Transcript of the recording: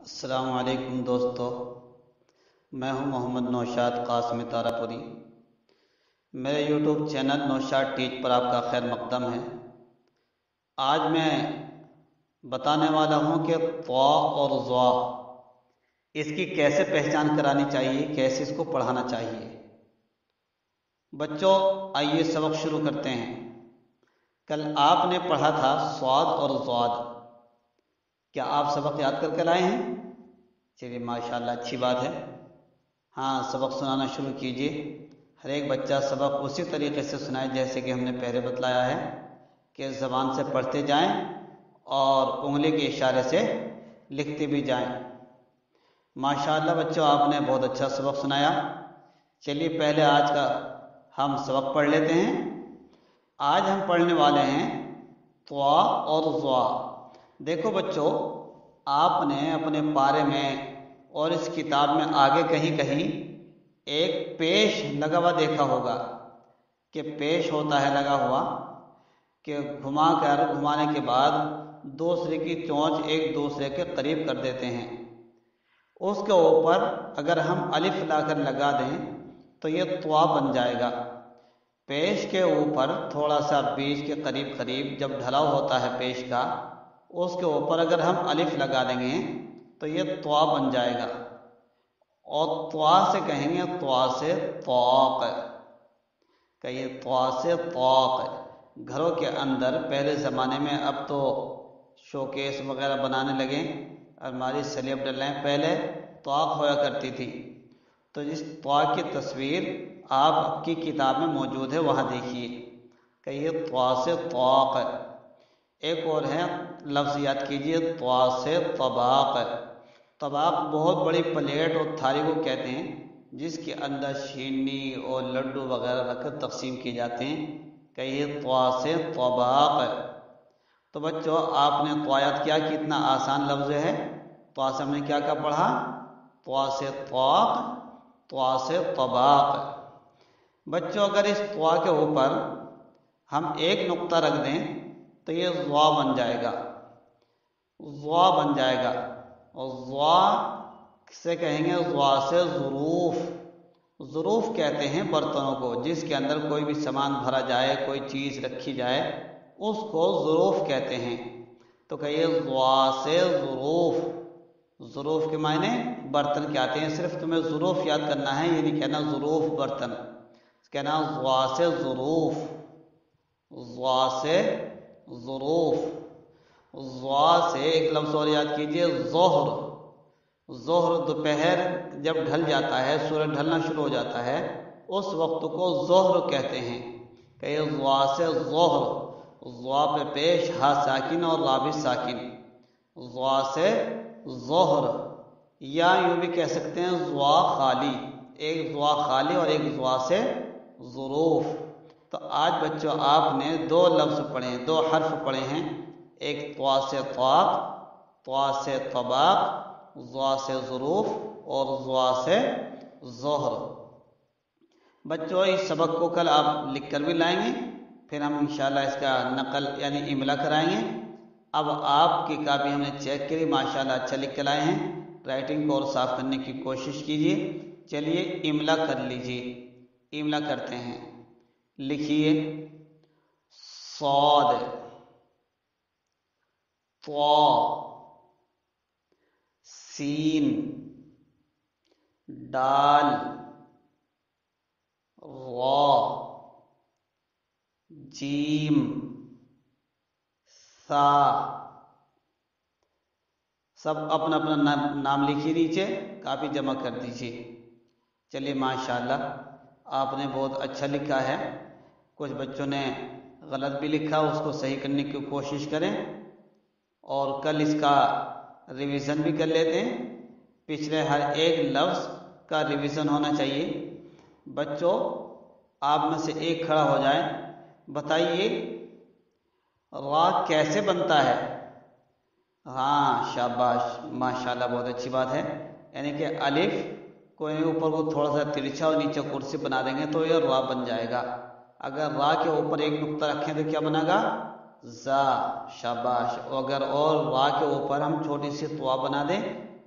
السلام علیکم دوستو، میں ہوں محمد نوشاد قاسم تارپوری۔ میرے یوٹیوب چینل نوشاد ٹیچ پر آپ کا خیر مقدم ہے۔ آج میں بتانے والا ہوں کہ طا اور ظا اس کی کیسے پہچان کرانی چاہیے، کیسے اس کو پڑھانا چاہیے۔ بچوں آئیے سبق شروع کرتے ہیں۔ کل آپ نے پڑھا تھا صاد اور ضاد۔ کیا آپ سبق یاد کر کے لائے ہیں؟ چلیے ماشاءاللہ، اچھی بات ہے۔ ہاں، سبق سنانا شروع کیجیے۔ ہر ایک بچہ سبق اسی طریقے سے سنائے جیسے کہ ہم نے پہلے بتلایا ہے کہ زبان سے پڑھتے جائیں اور انگلی کے اشارے سے لکھتے بھی جائیں۔ ماشاءاللہ بچوں، آپ نے بہت اچھا سبق سنایا۔ چلیے پہلے آج کا ہم سبق پڑھ لیتے ہیں۔ آج ہم پڑھنے والے ہیں طا اور ظا۔ دیکھو بچوں، آپ نے اپنے پارے میں اور اس کتاب میں آگے کہیں کہیں ایک پیش لگا ہوا دیکھا ہوگا کہ پیش ہوتا ہے لگا ہوا کہ گھمانے کے بعد دوسرے کی چونچ ایک دوسرے کے قریب کر دیتے ہیں۔ اس کے اوپر اگر ہم الف لا کر لگا دیں تو یہ طا بن جائے گا۔ پیش کے اوپر تھوڑا سا بیچ کے قریب جب ڈھلاؤ ہوتا ہے پیش کا، اس کے اوپر اگر ہم الف لگا دیں گے تو یہ طا بن جائے گا۔ اور طا سے کہیں گے طا سے طاق، کہیے طا سے طاق۔ گھروں کے اندر پہلے زمانے میں، اب تو شوکیس وغیرہ بنانے لگے، الماری سلیب ڈل رہے ہیں، پہلے طاق ہوا کرتی تھی۔ تو اس طا کی تصویر آپ کی کتاب میں موجود ہے، وہاں دیکھیے، کہیے طا سے طاق۔ ایک اور ہے لفظ یاد کیجیے، طا سے طباق۔ طباق بہت بڑی پلیٹ اور تھالی کو کہتے ہیں جس کے اندر شیرنی اور لڈو وغیرہ رکھ کر تقسیم کیے جاتے ہیں، کہیے طا سے طباق۔ تو بچوں آپ نے طا یاد کیا، کتنا آسان لفظ ہے۔ طا سے ہم نے کیا پڑھا، طا سے طاق، طا سے طباق۔ بچوں اگر اس طا کے اوپر ہم ایک نقطہ رکھ دیں تو یہ ظا بن جائے گا، ظا بن جائے گا۔ اور ظا سے کہیں گے ظا سے ظروف۔ ظروف کہتے ہیں برتنوں کو جس کے اندر کوئی بھی سامان بھرا جائے، کوئی چیز رکھی جائے، اس کو ظروف کہتے ہیں۔ تو کہیے ظا سے ظروف۔ ظروف کے معنی برتن کے آتے ہیں، صرف تمہیں ظروف یاد کرنا ہے، یہ نہیں کہنا ظروف برتن، کہنا ظا سے ظروف، ظا سے ظروف۔ ظا سے ایک لفظ اور یاد کیجیے، ظہر۔ ظہر دوپہر جب ڈھل جاتا ہے، سورج ڈھلنا شروع ہو جاتا ہے، اس وقت کو ظہر کہتے ہیں، کہ ظا سے ظہر۔ ظا پہ پیش ہا ساکن اور را بھی ساکن، ظا سے ظہر۔ یا یوں بھی کہہ سکتے ہیں ظا خالی، ایک ظا خالی اور ایک ظا سے ظروف۔ تو آج بچوں آپ نے دو لفظ پڑھے ہیں، دو حرف پڑھے ہیں، ایک طا سے طاق، طا سے طباق، ظا سے ظروف اور ظا سے ظہر۔ بچوں اس سبق کو کل آپ لکھ کر بھی لائیں گے، پھر ہم انشاءاللہ اس کا نقل یعنی املا کرائیں گے۔ اب آپ کی کاپی ہم نے چیک کری، ماشاءاللہ اچھا لکھ کے لائے ہیں۔ رائٹنگ کو اور صاف کرنے کی کوشش کیجیے۔ چلیے املا کر لیجیے، املا کرتے ہیں۔ لکھیے صاد، طا، سین، دال، را، جیم، ثا۔ سب اپنا اپنا نام لکھیے، نیچے کاپی جمع کر دیجیے۔ چلیے ماشاءاللہ آپ نے بہت اچھا لکھا ہے۔ کچھ بچوں نے غلط بھی لکھا، اس کو صحیح کرنے کی کوشش کریں، اور کل اس کا ریویژن بھی کر لیتے ہیں۔ پچھلے ہر ایک لفظ کا ریویژن ہونا چاہیے۔ بچوں آپ میں سے ایک کھڑا ہو جائے، بتائیے را کیسے بنتا ہے؟ ہاں شاباش، ماشاءاللہ بہت اچھی بات ہے۔ یعنی کہ الف کو اوپر کو تھوڑا سا ترچھا اور نیچے کرسی بنا دیں گے تو یہ را بن جائے گا۔ اگر را کے اوپر ایک نقطہ رکھیں تو کیا بنے گا؟ زا، شاباش۔ اگر اور را کے اوپر ہم چھوٹی سی طا بنا دیں